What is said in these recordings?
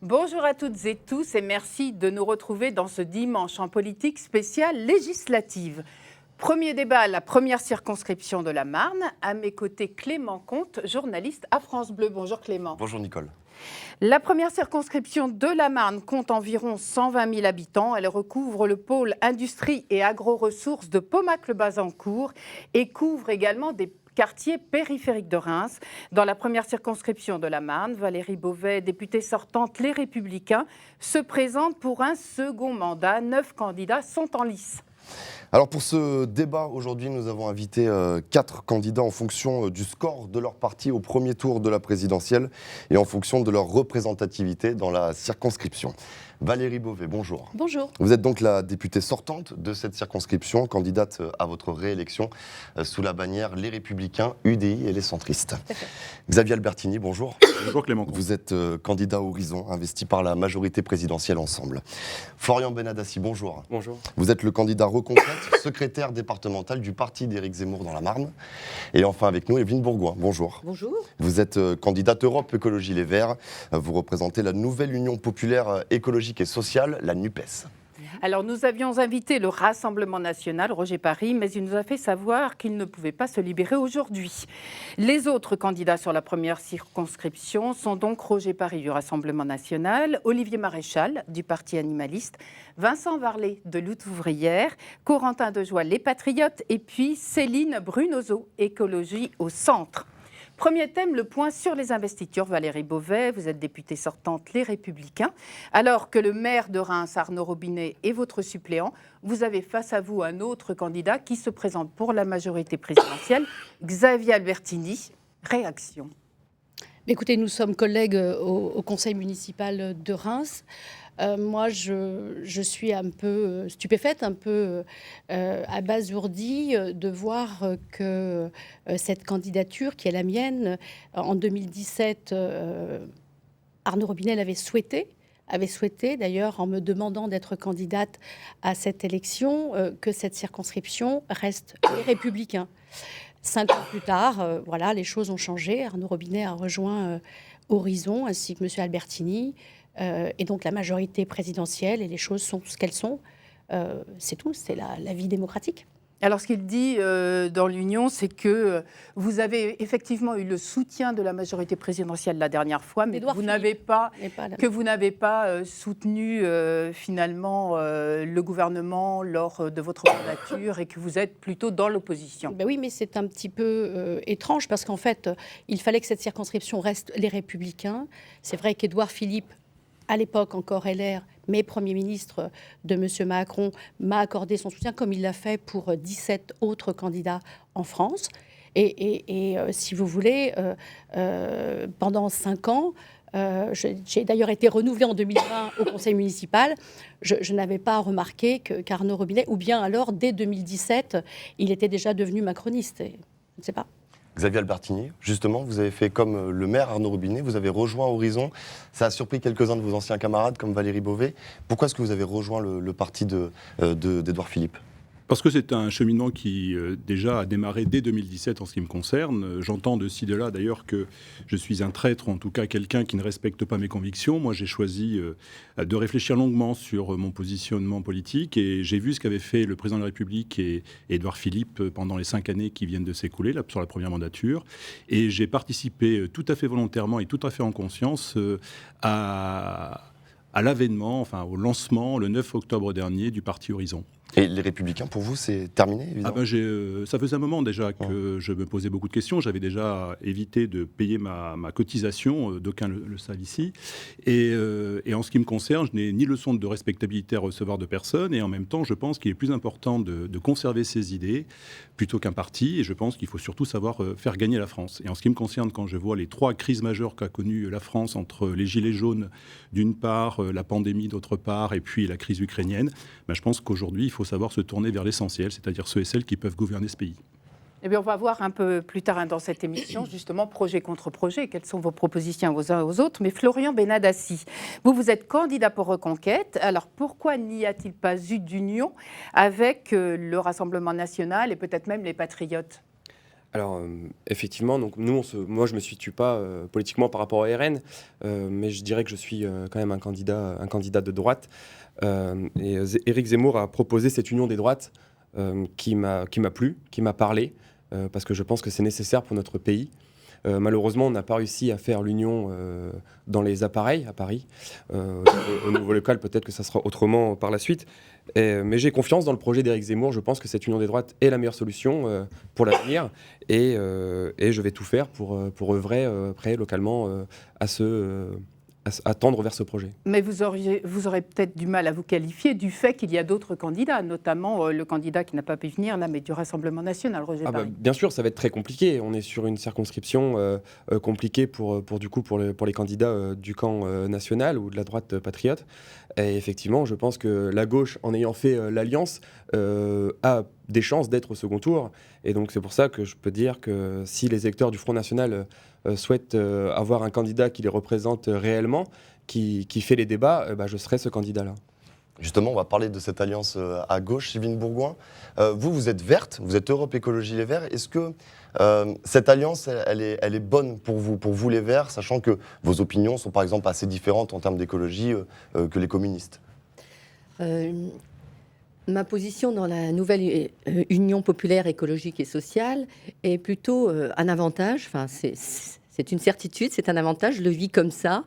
Bonjour à toutes et tous et merci de nous retrouver dans ce dimanche en politique spéciale législative. Premier débat, la première circonscription de la Marne. À mes côtés, Clément Comte, journaliste à France Bleu. Bonjour Clément. Bonjour Nicole. La première circonscription de la Marne compte environ 120 000 habitants. Elle recouvre le pôle industrie et agro-ressources de Paumac-le-Bazancourt et couvre également des quartier périphérique de Reims. Dans la première circonscription de la Marne, Valérie Beauvais, députée sortante Les Républicains, se présente pour un second mandat. 9 candidats sont en lice. Alors pour ce débat, aujourd'hui, nous avons invité 4 candidats en fonction du score de leur parti au premier tour de la présidentielle et en fonction de leur représentativité dans la circonscription. Valérie Beauvais, bonjour. Bonjour. Vous êtes donc la députée sortante de cette circonscription, candidate à votre réélection sous la bannière Les Républicains, UDI et les centristes. Xavier Albertini, bonjour. Bonjour Clément. Vous êtes candidat Horizon, investi par la majorité présidentielle Ensemble. Florian Benadassi, bonjour. Bonjour. Vous êtes le candidat Reconquête, secrétaire départemental du parti d'Éric Zemmour dans la Marne. Et enfin avec nous, Evelyne Bourgoin, bonjour. Bonjour. Vous êtes candidate Europe Écologie Les Verts. Vous représentez la nouvelle Union populaire écologique et sociale, la NUPES. Alors nous avions invité le Rassemblement national, Roger Paris, mais il nous a fait savoir qu'il ne pouvait pas se libérer aujourd'hui. Les autres candidats sur la première circonscription sont donc Roger Paris du Rassemblement national, Olivier Maréchal du Parti animaliste, Vincent Varlet de Lutte ouvrière, Corentin Dejoie, Les Patriotes et puis Céline Brunozo, Écologie au centre. Premier thème, le point sur les investitures. Valérie Beauvais, vous êtes députée sortante Les Républicains. Alors que le maire de Reims, Arnaud Robinet, est votre suppléant, vous avez face à vous un autre candidat qui se présente pour la majorité présidentielle, Xavier Albertini. Réaction. Écoutez, nous sommes collègues au conseil municipal de Reims. Moi, je suis un peu stupéfaite, un peu abasourdie de voir que cette candidature, qui est la mienne, en 2017, Arnaud Robinet l'avait souhaité d'ailleurs en me demandant d'être candidate à cette élection, que cette circonscription reste Les Républicains. 5 ans plus tard, voilà, les choses ont changé. Arnaud Robinet a rejoint Horizon, ainsi que M. Albertini. Et donc la majorité présidentielle, et les choses sont ce qu'elles sont. C'est tout, c'est la vie démocratique. Alors ce qu'il dit dans l'Union, c'est que vous avez effectivement eu le soutien de la majorité présidentielle la dernière fois, mais que vous n'avez pas soutenu finalement le gouvernement lors de votre mandature et que vous êtes plutôt dans l'opposition. Ben oui, mais c'est un petit peu étrange parce qu'en fait, il fallait que cette circonscription reste Les Républicains. C'est vrai qu'Édouard Philippe, à l'époque encore LR, mais Premier ministre de M. Macron, m'a accordé son soutien, comme il l'a fait pour 17 autres candidats en France. Et si vous voulez, pendant 5 ans, j'ai d'ailleurs été renouvelée en 2020 au conseil municipal, je n'avais pas remarqué qu'Arnaud Robinet, ou bien alors, dès 2017, il était déjà devenu macroniste. Je ne sais pas. Xavier Albertini, justement, vous avez fait comme le maire Arnaud Robinet, vous avez rejoint Horizon. Ça a surpris quelques-uns de vos anciens camarades, comme Valérie Beauvais. Pourquoi est-ce que vous avez rejoint le parti d'Édouard Philippe ? Parce que c'est un cheminement qui déjà a démarré dès 2017 en ce qui me concerne. J'entends de ci de là d'ailleurs que je suis un traître, en tout cas quelqu'un qui ne respecte pas mes convictions. Moi j'ai choisi de réfléchir longuement sur mon positionnement politique et j'ai vu ce qu'avait fait le président de la République et Édouard Philippe pendant les 5 années qui viennent de s'écouler là, sur la première mandature. Et j'ai participé tout à fait volontairement et tout à fait en conscience à l'avènement, enfin au lancement le 9 octobre dernier du parti Horizon. Et les Républicains, pour vous, c'est terminé, évidemment ? Ça faisait un moment déjà que je me posais beaucoup de questions. J'avais déjà évité de payer ma cotisation, d'aucuns le savent ici. Et en ce qui me concerne, je n'ai ni leçon de respectabilité à recevoir de personne. Et en même temps, je pense qu'il est plus important de conserver ses idées plutôt qu'un parti. Et je pense qu'il faut surtout savoir faire gagner la France. Et en ce qui me concerne, quand je vois les 3 crises majeures qu'a connues la France entre les gilets jaunes d'une part, la pandémie d'autre part, et puis la crise ukrainienne, je pense qu'aujourd'hui, il faut savoir se tourner vers l'essentiel, c'est-à-dire ceux et celles qui peuvent gouverner ce pays. Eh bien, on va voir un peu plus tard dans cette émission, justement, projet contre projet, quelles sont vos propositions aux uns et aux autres. Mais Florian Benadassi, vous êtes candidat pour Reconquête. Alors, pourquoi n'y a-t-il pas eu d'union avec le Rassemblement national et peut-être même les Patriotes ? Alors, effectivement, donc moi je me situe pas politiquement par rapport au RN, mais je dirais que je suis quand même un candidat de droite. Et Éric Zemmour a proposé cette union des droites qui m'a plu, qui m'a parlé, parce que je pense que c'est nécessaire pour notre pays. Malheureusement, on n'a pas réussi à faire l'union dans les appareils à Paris. Au niveau local, peut-être que ça sera autrement par la suite. Mais j'ai confiance dans le projet d'Éric Zemmour. Je pense que cette union des droites est la meilleure solution pour l'avenir. Et je vais tout faire pour œuvrer après localement à tendre vers ce projet. Mais vous aurez peut-être du mal à vous qualifier du fait qu'il y a d'autres candidats, notamment le candidat qui n'a pas pu venir, là, mais du Rassemblement national, Roger Parry. Bien sûr, ça va être très compliqué. On est sur une circonscription compliquée pour les candidats du camp national ou de la droite patriote. Et effectivement, je pense que la gauche, en ayant fait l'alliance, a des chances d'être au second tour. Et donc c'est pour ça que je peux dire que si les électeurs du Front National souhaitent avoir un candidat qui les représente réellement, qui fait les débats, je serai ce candidat-là. Justement, on va parler de cette alliance à gauche. Sylvine Bourgoin, vous êtes verte, vous êtes Europe Écologie Les Verts. Est-ce que cette alliance, elle est bonne pour vous les Verts, sachant que vos opinions sont par exemple assez différentes en termes d'écologie que les communistes? Ma position dans la nouvelle Union populaire écologique et sociale est plutôt un avantage. Enfin, c'est une certitude, c'est un avantage, je le vis comme ça,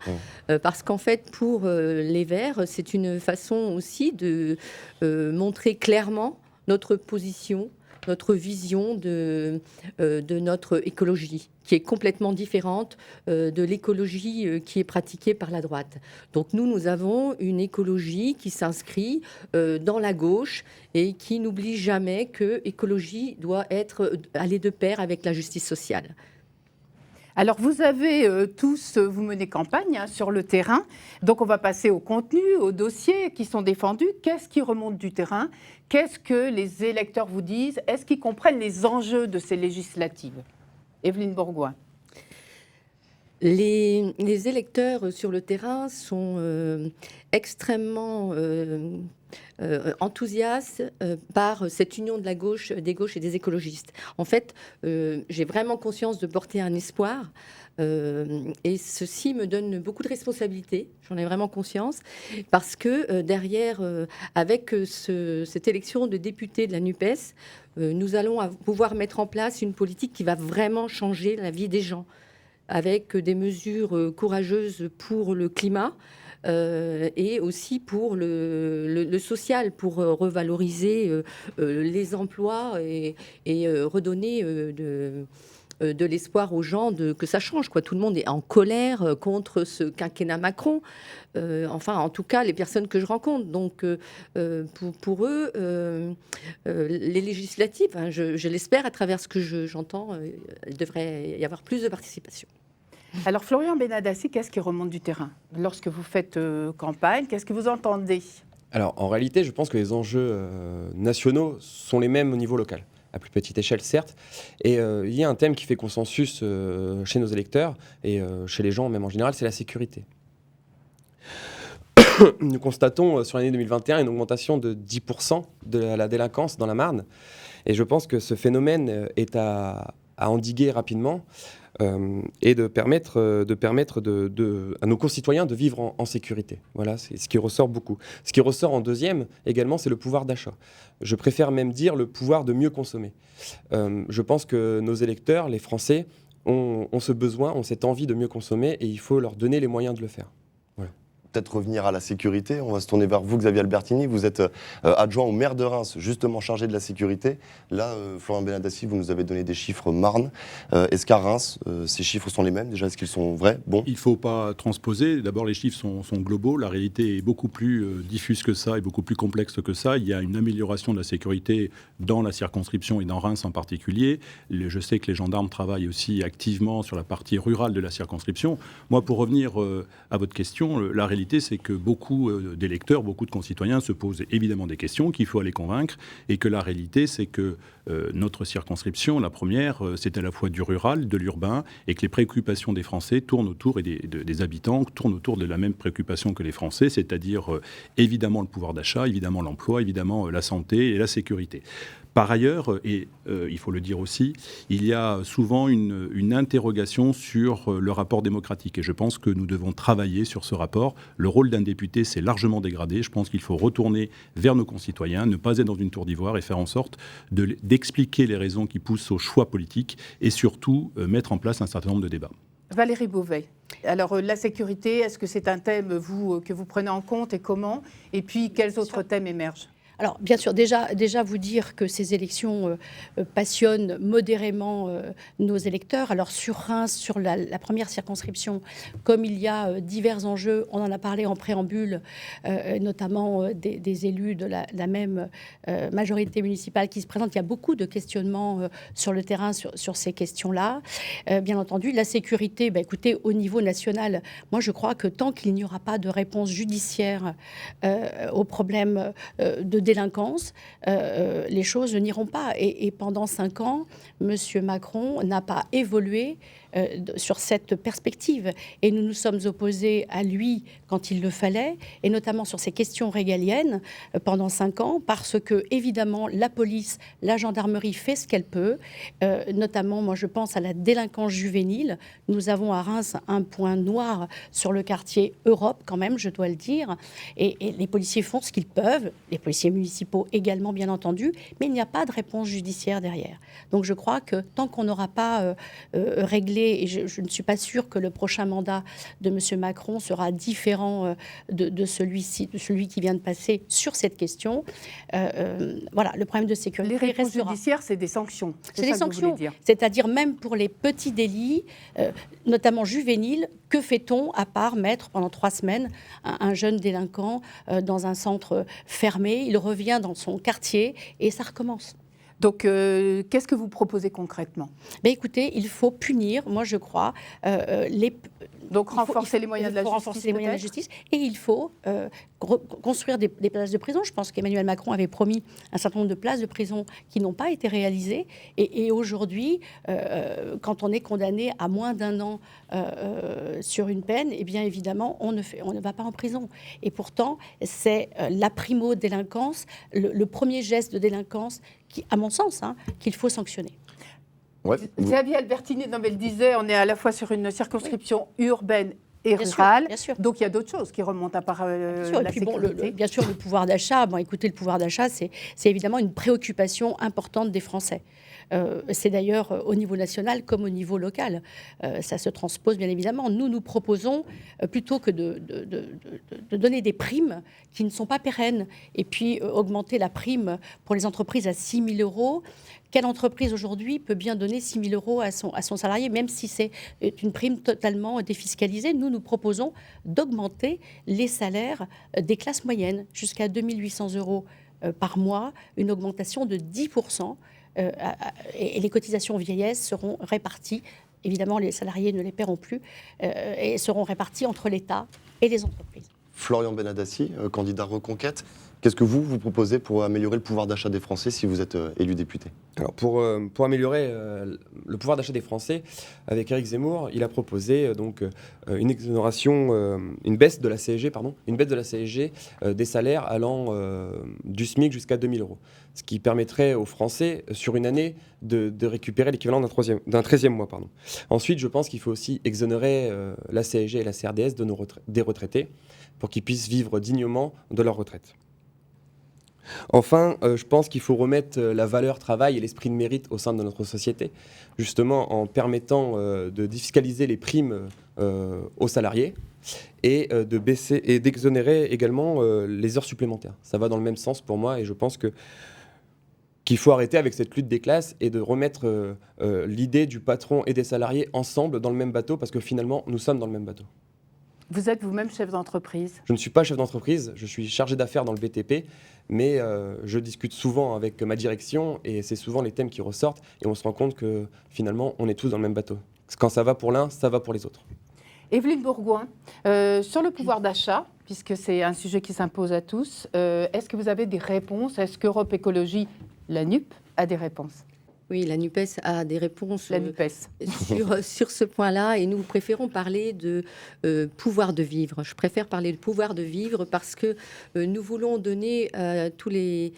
parce qu'en fait, pour les Verts, c'est une façon aussi de montrer clairement notre position, notre vision de notre écologie, qui est complètement différente de l'écologie qui est pratiquée par la droite. Donc nous avons une écologie qui s'inscrit dans la gauche et qui n'oublie jamais que l'écologie doit aller de pair avec la justice sociale. Alors, vous avez vous menez campagne sur le terrain. Donc, on va passer au contenu, aux dossiers qui sont défendus. Qu'est-ce qui remonte du terrain? Qu'est-ce que les électeurs vous disent? Est-ce qu'ils comprennent les enjeux de ces législatives? Evelyne Bourgoin. Les électeurs sur le terrain sont extrêmement enthousiastes par cette union de des gauches et des écologistes. En fait, j'ai vraiment conscience de porter un espoir et ceci me donne beaucoup de responsabilités, j'en ai vraiment conscience, parce que derrière, avec cette élection de députés de la NUPES, nous allons pouvoir mettre en place une politique qui va vraiment changer la vie des gens, avec des mesures courageuses pour le climat et aussi pour le social, pour revaloriser les emplois et redonner de l'espoir aux gens que ça change, quoi. Tout le monde est en colère contre ce quinquennat Macron. Enfin, en tout cas, les personnes que je rencontre. Donc, pour eux, les législatives, hein, je l'espère, à travers ce que j'entends, il devrait y avoir plus de participation. Alors, Florian Benadassi, qu'est-ce qui remonte du terrain lorsque vous faites campagne? Qu'est-ce que vous entendez? Alors, en réalité, je pense que les enjeux nationaux sont les mêmes au niveau local, à plus petite échelle, certes. Et il y a un thème qui fait consensus chez nos électeurs et chez les gens, même en général, c'est la sécurité. Nous constatons sur l'année 2021 une augmentation de 10% de la délinquance dans la Marne. Et je pense que ce phénomène est à endiguer rapidement. Et de permettre à nos concitoyens de vivre en sécurité. Voilà, c'est ce qui ressort beaucoup. Ce qui ressort en deuxième également, c'est le pouvoir d'achat. Je préfère même dire le pouvoir de mieux consommer. Je pense que nos électeurs, les Français, ont ce besoin, ont cette envie de mieux consommer et il faut leur donner les moyens de le faire. Voilà. Peut-être revenir à la sécurité. On va se tourner vers vous, Xavier Albertini. Vous êtes adjoint au maire de Reims, justement chargé de la sécurité. Là, Florian Benadassi, vous nous avez donné des chiffres Marne. Est-ce qu'à Reims, ces chiffres sont les mêmes? Déjà, est-ce qu'ils sont vrais? Bon. Il ne faut pas transposer. D'abord, les chiffres sont globaux. La réalité est beaucoup plus diffuse que ça et beaucoup plus complexe que ça. Il y a une amélioration de la sécurité dans la circonscription et dans Reims en particulier. Je sais que les gendarmes travaillent aussi activement sur la partie rurale de la circonscription. Moi, pour revenir à votre question, la réalité, c'est que beaucoup d'électeurs, beaucoup de concitoyens se posent évidemment des questions, qu'il faut aller convaincre, et que la réalité, c'est que notre circonscription, la première, c'est à la fois du rural, de l'urbain, et que les préoccupations des Français tournent autour, et des habitants tournent autour de la même préoccupation que les Français, c'est-à-dire évidemment le pouvoir d'achat, évidemment l'emploi, évidemment la santé et la sécurité. Par ailleurs, et il faut le dire aussi, il y a souvent une interrogation sur le rapport démocratique. Et je pense que nous devons travailler sur ce rapport. Le rôle d'un député s'est largement dégradé. Je pense qu'il faut retourner vers nos concitoyens, ne pas être dans une tour d'ivoire et faire en sorte d'expliquer les raisons qui poussent au choix politique et surtout mettre en place un certain nombre de débats. Valérie Beauvais. Alors, la sécurité, est-ce que c'est un thème, que vous prenez en compte et comment? Et puis, quels autres thèmes émergent? Alors, bien sûr, déjà vous dire que ces élections passionnent modérément nos électeurs. Alors, sur Reims, sur la première circonscription, comme il y a divers enjeux, on en a parlé en préambule, notamment des élus de la même majorité municipale qui se présentent. Il y a beaucoup de questionnements sur le terrain sur ces questions-là. Bien entendu, la sécurité, écoutez, au niveau national, moi, je crois que tant qu'il n'y aura pas de réponse judiciaire aux problèmes de délinquance, les choses n'iront pas. Et pendant 5 ans, M. Macron n'a pas évolué sur cette perspective. Et nous nous sommes opposés à lui quand il le fallait, et notamment sur ces questions régaliennes pendant 5 ans, parce que, évidemment, la police, la gendarmerie fait ce qu'elle peut. Notamment, moi, je pense à la délinquance juvénile. Nous avons à Reims un point noir sur le quartier Europe, quand même, je dois le dire. Et les policiers font ce qu'ils peuvent, les policiers municipaux également, bien entendu, mais il n'y a pas de réponse judiciaire derrière. Donc, je crois que tant qu'on n'aura pas réglé, et je ne suis pas sûre que le prochain mandat de M. Macron sera différent de celui qui vient de passer sur cette question. Voilà, le problème de sécurité Les réponses restera. judiciaires, c'est des sanctions. C'est des sanctions, c'est-à-dire même pour les petits délits, notamment juvéniles, que fait-on à part mettre pendant 3 semaines un jeune délinquant dans un centre fermé, il revient dans son quartier et ça recommence. Donc, qu'est-ce que vous proposez concrètement? Écoutez, il faut punir, moi je crois, Donc renforcer les moyens de la justice. Renforcer les moyens de la justice, et il faut construire des places de prison. Je pense qu'Emmanuel Macron avait promis un certain nombre de places de prison qui n'ont pas été réalisées. Et aujourd'hui, quand on est condamné à moins d'1 an sur une peine, eh bien évidemment, on ne va pas en prison. Et pourtant, c'est la primo-délinquance, le premier geste de délinquance qui, à mon sens, qu'il faut sanctionner. Ouais. Xavier Albertini le disait, on est à la fois sur une circonscription urbaine et rurale. Bien sûr. Donc il y a d'autres choses qui remontent à part la sécurité. Bien sûr, le pouvoir d'achat. Écoutez, le pouvoir d'achat, c'est évidemment une préoccupation importante des Français. C'est d'ailleurs au niveau national comme au niveau local. Ça se transpose bien évidemment. Nous proposons, plutôt que de donner des primes qui ne sont pas pérennes, et puis augmenter la prime pour les entreprises à 6 000 €. Quelle entreprise aujourd'hui peut bien donner 6 000 € à son salarié, même si c'est une prime totalement défiscalisée? Nous proposons d'augmenter les salaires des classes moyennes jusqu'à 2 800 € par mois, une augmentation de 10%. Et les cotisations vieillesse seront réparties. Évidemment, les salariés ne les paieront plus et seront réparties entre l'État et les entreprises. Florian Benadassi, candidat Reconquête. Qu'est-ce que vous proposez pour améliorer le pouvoir d'achat des Français si vous êtes élu député? Alors pour améliorer le pouvoir d'achat des Français, avec Éric Zemmour, il a proposé une exonération, une baisse de la CSG, des salaires allant du SMIC jusqu'à 2 000 €. Ce qui permettrait aux Français, sur une année, de récupérer l'équivalent d'un 13e mois. Ensuite, je pense qu'il faut aussi exonérer la CSG et la CRDS des retraités pour qu'ils puissent vivre dignement de leur retraite. Enfin, je pense qu'il faut remettre la valeur travail et l'esprit de mérite au sein de notre société, justement en permettant de défiscaliser les primes aux salariés et de baisser et d'exonérer également les heures supplémentaires. Ça va dans le même sens pour moi, et je pense qu'il faut arrêter avec cette lutte des classes et de remettre l'idée du patron et des salariés ensemble dans le même bateau, parce que finalement, nous sommes dans le même bateau. Vous êtes vous-même chef d'entreprise? Je ne suis pas chef d'entreprise, je suis chargé d'affaires dans le BTP, mais je discute souvent avec ma direction et c'est souvent les thèmes qui ressortent et on se rend compte que finalement on est tous dans le même bateau. Quand ça va pour l'un, ça va pour les autres. Évelyne Bourgoin, sur le pouvoir d'achat, puisque c'est un sujet qui s'impose à tous, est-ce que vous avez des réponses? Est-ce qu'Europe Écologie, la NUP, a des réponses? Oui, la NUPES a des réponses La NUPES. sur ce point-là, et nous préférons parler de pouvoir de vivre. Je préfère parler de pouvoir de vivre parce que nous voulons donner à tous les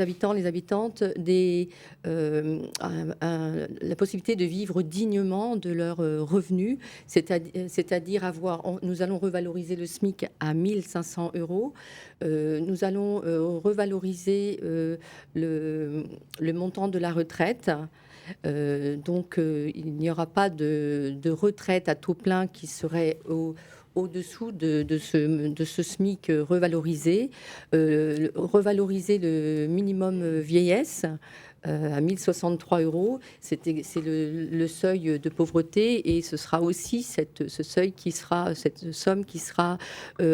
habitants, les habitantes, la possibilité de vivre dignement de leurs revenus, c'est-à-dire nous allons revaloriser le SMIC à 1 500 €. Nous allons revaloriser le montant de la retraite. Donc, il n'y aura pas de retraite à taux plein qui serait au-dessous de ce SMIC revalorisé. Revaloriser le minimum vieillesse à 1 063 €. C'est le seuil de pauvreté, et ce sera aussi cette somme qui sera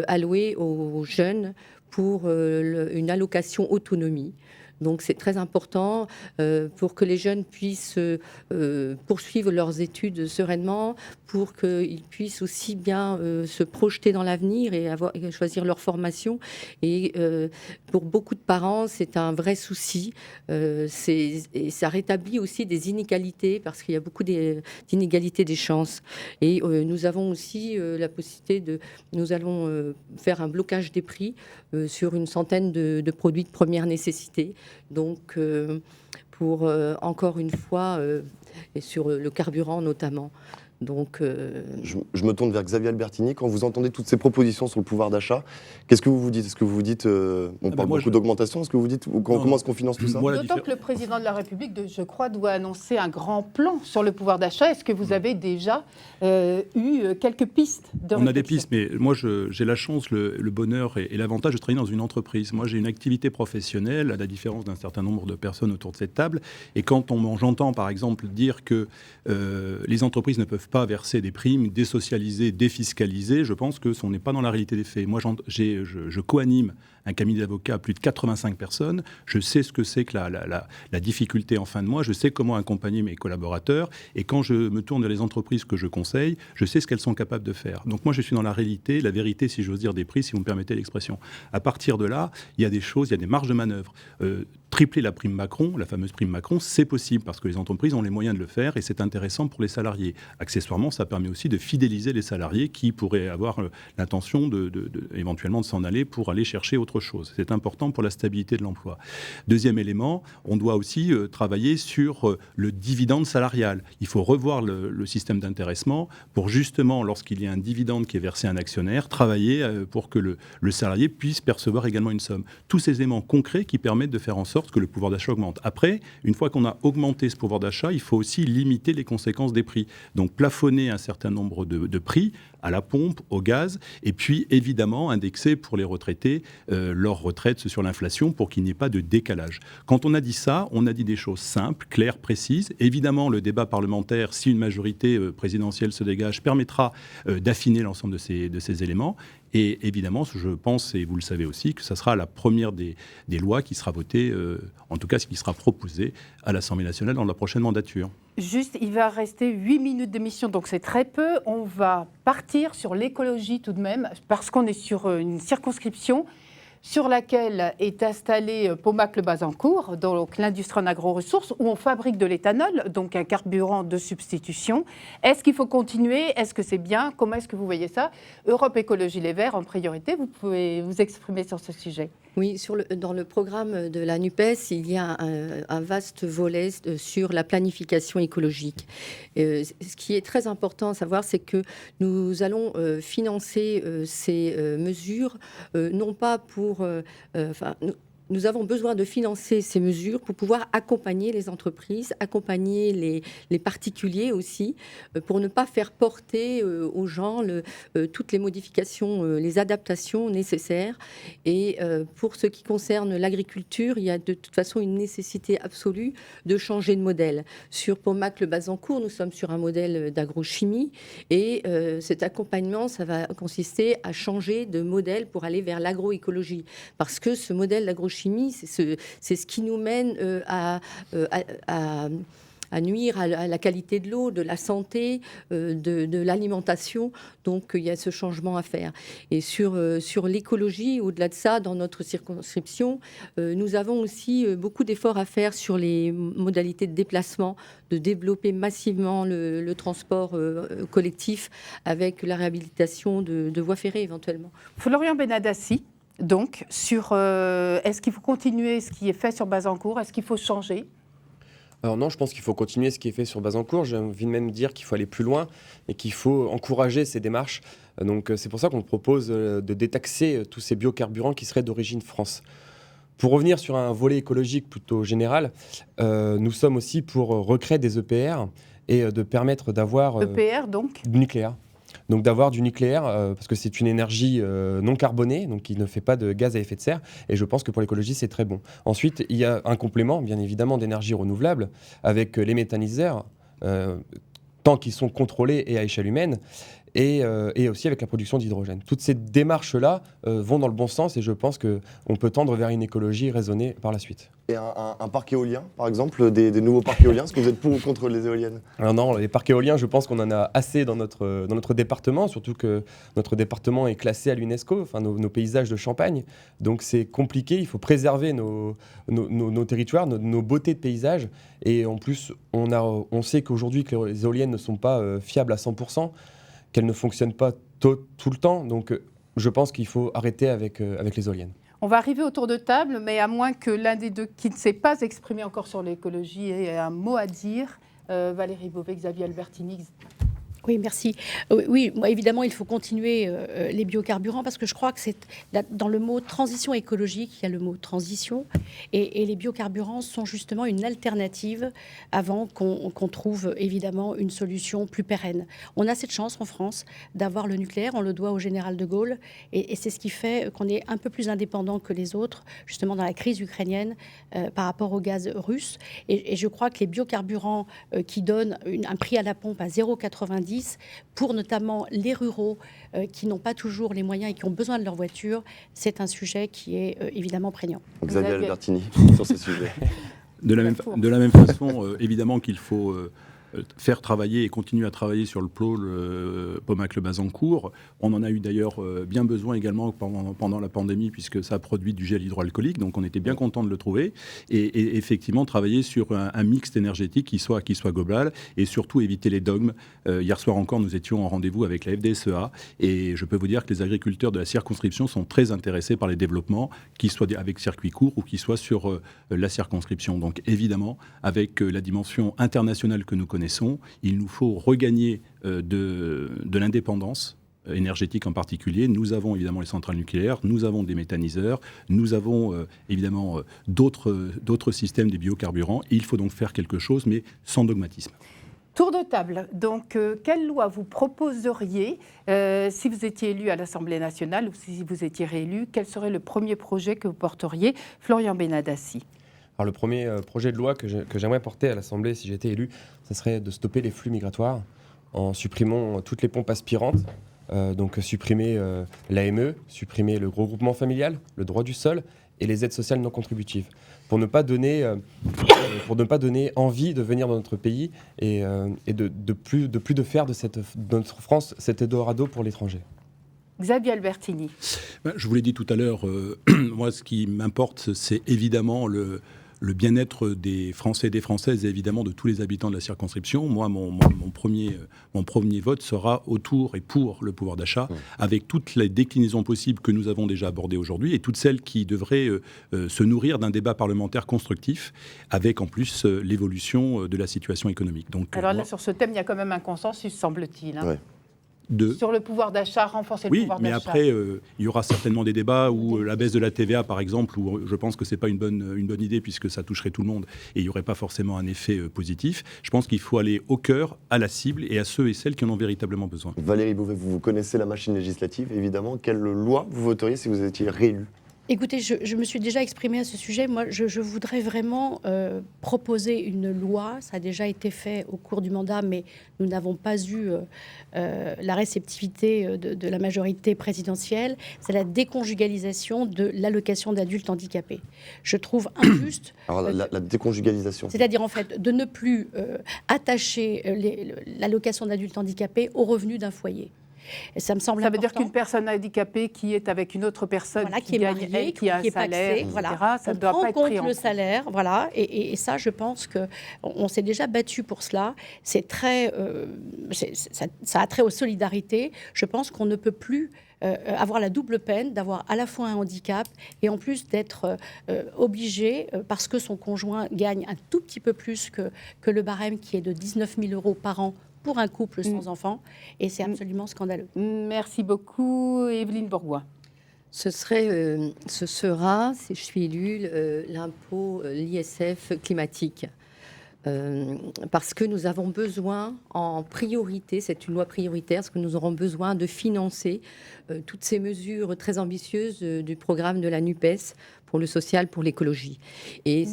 allouée aux jeunes pour une allocation autonomie. Donc c'est très important pour que les jeunes puissent poursuivre leurs études sereinement, pour qu'ils puissent aussi bien se projeter dans l'avenir et choisir leur formation. Et pour beaucoup de parents, c'est un vrai souci. Et ça rétablit aussi des inégalités, parce qu'il y a beaucoup d'inégalités des chances. Et nous avons aussi la possibilité nous allons faire un blocage des prix sur une centaine de produits de première nécessité. Donc, pour encore une fois, et sur le carburant notamment. Donc, je me tourne vers Xavier Albertini. Quand vous entendez toutes ces propositions sur le pouvoir d'achat, qu'est-ce que vous vous dites? Est-ce que vous vous dites, on parle beaucoup d'augmentation, est-ce que vous dites, comment est-ce qu'on finance tout ça? D'autant que le président de la République, je crois, doit annoncer un grand plan sur le pouvoir d'achat. Est-ce que vous avez déjà eu quelques pistes de réflexion? On a des pistes, mais moi j'ai la chance, le bonheur et l'avantage de travailler dans une entreprise. Moi j'ai une activité professionnelle, à la différence d'un certain nombre de personnes autour de cette table. Et quand j'entend par exemple dire que les entreprises ne peuvent pas verser des primes, désocialiser, défiscaliser, je pense que ce n'est pas dans la réalité des faits. Moi, je co-anime un cabinet d'avocats à plus de 85 personnes. Je sais ce que c'est que la difficulté en fin de mois. Je sais comment accompagner mes collaborateurs. Et quand je me tourne vers les entreprises que je conseille, je sais ce qu'elles sont capables de faire. Donc moi, je suis dans la réalité, la vérité, si j'ose dire, des prix, si vous me permettez l'expression. À partir de là, il y a des choses, il y a des marges de manœuvre. Tripler la prime Macron, la fameuse prime Macron, c'est possible parce que les entreprises ont les moyens de le faire et c'est intéressant pour les salariés. Accessoirement, ça permet aussi de fidéliser les salariés qui pourraient avoir l'intention éventuellement de s'en aller pour aller chercher autre chose. C'est important pour la stabilité de l'emploi. Deuxième élément, on doit aussi travailler sur le dividende salarial. Il faut revoir le système d'intéressement pour justement, lorsqu'il y a un dividende qui est versé à un actionnaire, travailler pour que le salarié puisse percevoir également une somme. Tous ces éléments concrets qui permettent de faire en sorte que le pouvoir d'achat augmente. Après, une fois qu'on a augmenté ce pouvoir d'achat, il faut aussi limiter les conséquences des prix. Donc plafonner un certain nombre de prix à la pompe, au gaz, et puis évidemment indexer pour les retraités leur retraite sur l'inflation pour qu'il n'y ait pas de décalage. Quand on a dit ça, on a dit des choses simples, claires, précises. Évidemment, le débat parlementaire, si une majorité présidentielle se dégage, permettra d'affiner l'ensemble de ces éléments. Et évidemment, je pense, et vous le savez aussi, que ça sera la première des lois qui sera votée, en tout cas ce qui sera proposé à l'Assemblée nationale dans la prochaine mandature. Juste, il va rester 8 minutes d'émission, donc c'est très peu. On va partir sur l'écologie tout de même, parce qu'on est sur une circonscription sur laquelle est installé Paumac-le-Bazancourt, donc l'industrie en agro-ressources, où on fabrique de l'éthanol, donc un carburant de substitution. Est-ce qu'il faut continuer? Est-ce que c'est bien? Comment est-ce que vous voyez ça? Europe Écologie Les Verts en priorité, vous pouvez vous exprimer sur ce sujet. Oui, dans le programme de la NUPES, il y a un vaste volet sur la planification écologique. Ce qui est très important à savoir, c'est que nous allons financer ces mesures, non pas pour... Nous avons besoin de financer ces mesures pour pouvoir accompagner les entreprises, accompagner les particuliers aussi, pour ne pas faire porter aux gens toutes les modifications, les adaptations nécessaires. Et pour ce qui concerne l'agriculture, il y a de toute façon une nécessité absolue de changer de modèle. Sur Paumac-le-Bazancourt, nous sommes sur un modèle d'agrochimie et cet accompagnement, ça va consister à changer de modèle pour aller vers l'agroécologie. Parce que ce modèle d'agrochimie, c'est ce qui nous mène à à nuire à la qualité de l'eau, de la santé, de l'alimentation. Donc il y a ce changement à faire. Et sur l'écologie, au-delà de ça, dans notre circonscription, nous avons aussi beaucoup d'efforts à faire sur les modalités de déplacement, de développer massivement le transport collectif avec la réhabilitation de voies ferrées éventuellement. Florian Benadassi, donc, est-ce qu'il faut continuer ce qui est fait sur Bazancourt? Est-ce qu'il faut changer? Alors non, je pense qu'il faut continuer ce qui est fait sur Bazancourt. J'ai envie de même dire qu'il faut aller plus loin et qu'il faut encourager ces démarches. Donc c'est pour ça qu'on propose de détaxer tous ces biocarburants qui seraient d'origine France. Pour revenir sur un volet écologique plutôt général, nous sommes aussi pour recréer des EPR et de permettre d'avoir... EPR donc du nucléaire. Donc d'avoir du nucléaire, parce que c'est une énergie non carbonée, donc qui ne fait pas de gaz à effet de serre, et je pense que pour l'écologie, c'est très bon. Ensuite, il y a un complément, bien évidemment, d'énergie renouvelable, avec les méthaniseurs, tant qu'ils sont contrôlés et à échelle humaine, et aussi avec la production d'hydrogène. Toutes ces démarches-là vont dans le bon sens, et je pense qu'on peut tendre vers une écologie raisonnée par la suite. Et un parc éolien, par exemple, des nouveaux parcs éoliens, est-ce que vous êtes pour ou contre les éoliennes? Alors non, les parcs éoliens, je pense qu'on en a assez dans notre département, surtout que notre département est classé à l'UNESCO, enfin nos paysages de Champagne. Donc c'est compliqué, il faut préserver nos territoires, nos beautés de paysages. Et en plus, on sait qu'aujourd'hui que les éoliennes ne sont pas fiables à 100%, qu'elles ne fonctionnent pas tout le temps. Donc je pense qu'il faut arrêter avec les éoliennes. On va arriver autour de table, mais à moins que l'un des deux qui ne s'est pas exprimé encore sur l'écologie ait un mot à dire, Valérie Beauvais, Xavier Albertini. Oui, merci. Oui, moi, évidemment, il faut continuer les biocarburants parce que je crois que c'est dans le mot transition écologique, il y a le mot transition et les biocarburants sont justement une alternative avant qu'on trouve évidemment une solution plus pérenne. On a cette chance en France d'avoir le nucléaire, on le doit au général de Gaulle et c'est ce qui fait qu'on est un peu plus indépendant que les autres, justement dans la crise ukrainienne par rapport au gaz russe. Et je crois que les biocarburants qui donnent un prix à la pompe à 0,90 pour notamment les ruraux qui n'ont pas toujours les moyens et qui ont besoin de leur voiture, c'est un sujet qui est évidemment prégnant. Xavier Albertini, sur ce sujet. De la même façon, évidemment qu'il faut faire travailler et continuer à travailler sur le pôle Pomacle-Bazancourt. On en a eu d'ailleurs bien besoin également pendant la pandémie puisque ça a produit du gel hydroalcoolique, donc on était bien content de le trouver et effectivement travailler sur un mix énergétique qui soit global et surtout éviter les dogmes. Hier soir encore, nous étions en rendez-vous avec la FDSEA et je peux vous dire que les agriculteurs de la circonscription sont très intéressés par les développements, qu'ils soient avec circuit court ou qu'ils soient sur la circonscription. Donc évidemment, avec la dimension internationale que nous connaissons, il nous faut regagner de l'indépendance énergétique en particulier. Nous avons évidemment les centrales nucléaires, nous avons des méthaniseurs, nous avons évidemment d'autres systèmes des biocarburants. Et il faut donc faire quelque chose, mais sans dogmatisme. Tour de table. Donc, quelle loi vous proposeriez si vous étiez élu à l'Assemblée nationale ou si vous étiez réélu? Quel serait le premier projet que vous porteriez? Florian Benadassi. Alors le premier projet de loi que j'aimerais porter à l'Assemblée si j'étais élu, ce serait de stopper les flux migratoires en supprimant toutes les pompes aspirantes, donc supprimer l'AME, supprimer le regroupement familial, le droit du sol et les aides sociales non contributives, pour ne pas donner envie de venir dans notre pays et de plus de faire de notre France cet Eldorado pour l'étranger. Xavier Albertini. Je vous l'ai dit tout à l'heure, moi ce qui m'importe c'est évidemment le bien-être des Français et des Françaises et évidemment de tous les habitants de la circonscription. Moi, mon premier vote sera autour et pour le pouvoir d'achat, avec toutes les déclinaisons possibles que nous avons déjà abordées aujourd'hui et toutes celles qui devraient se nourrir d'un débat parlementaire constructif, avec en plus l'évolution de la situation économique. Donc, alors là, sur ce thème, il y a quand même un consensus, semble-t-il. Ouais. Sur le pouvoir d'achat, renforcer le pouvoir d'achat. Oui, mais après, il y aura certainement des débats où la baisse de la TVA, par exemple, où je pense que ce n'est pas une bonne idée puisque ça toucherait tout le monde et il n'y aurait pas forcément un effet positif. Je pense qu'il faut aller au cœur, à la cible et à ceux et celles qui en ont véritablement besoin. Valérie Beauvais, vous connaissez la machine législative, évidemment. Quelle loi vous voteriez si vous étiez réélu? Écoutez, je me suis déjà exprimée à ce sujet. Moi, je voudrais vraiment proposer une loi. Ça a déjà été fait au cours du mandat, mais nous n'avons pas eu la réceptivité de la majorité présidentielle. C'est la déconjugalisation de l'allocation d'adultes handicapés. Je trouve injuste. Alors, la déconjugalisation. C'est-à-dire, en fait, de ne plus attacher l'allocation d'adultes handicapés au revenu d'un foyer. Et ça me semble Ça veut dire important. qu'une personne handicapée qui est avec une autre personne Voilà, qui est gagne, mariée, elle, qui a un est salaire, paxée, etc., voilà. ça ne On doit prend pas être compte pris en le compte. salaire, voilà, et ça, je pense que on s'est déjà battu pour cela. C'est très, ça a trait aux solidarités. Je pense qu'on ne peut plus avoir la double peine d'avoir à la fois un handicap et en plus d'être obligé, parce que son conjoint gagne un tout petit peu plus que le barème qui est de 19 000 € par an pour un couple sans enfant, et c'est absolument scandaleux. Merci beaucoup, Evelyne Bourgoin. Ce sera, si je suis élue, l'impôt, l'ISF climatique. Parce que nous avons besoin, en priorité, c'est une loi prioritaire, parce que nous aurons besoin de financer toutes ces mesures très ambitieuses du programme de la NUPES pour le social, pour l'écologie. Et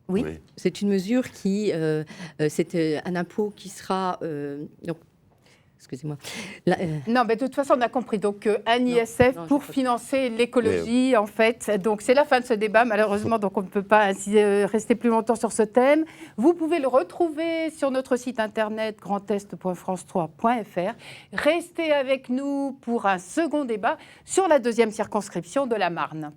Oui. c'est une mesure qui, c'est un impôt qui sera, donc, excusez-moi. Non, mais de toute façon, on a compris. Donc, un ISF pour financer l'écologie, en fait. Donc, c'est la fin de ce débat, malheureusement. Donc, on ne peut pas ainsi rester plus longtemps sur ce thème. Vous pouvez le retrouver sur notre site internet grandest.france3.fr. Restez avec nous pour un second débat sur la deuxième circonscription de la Marne.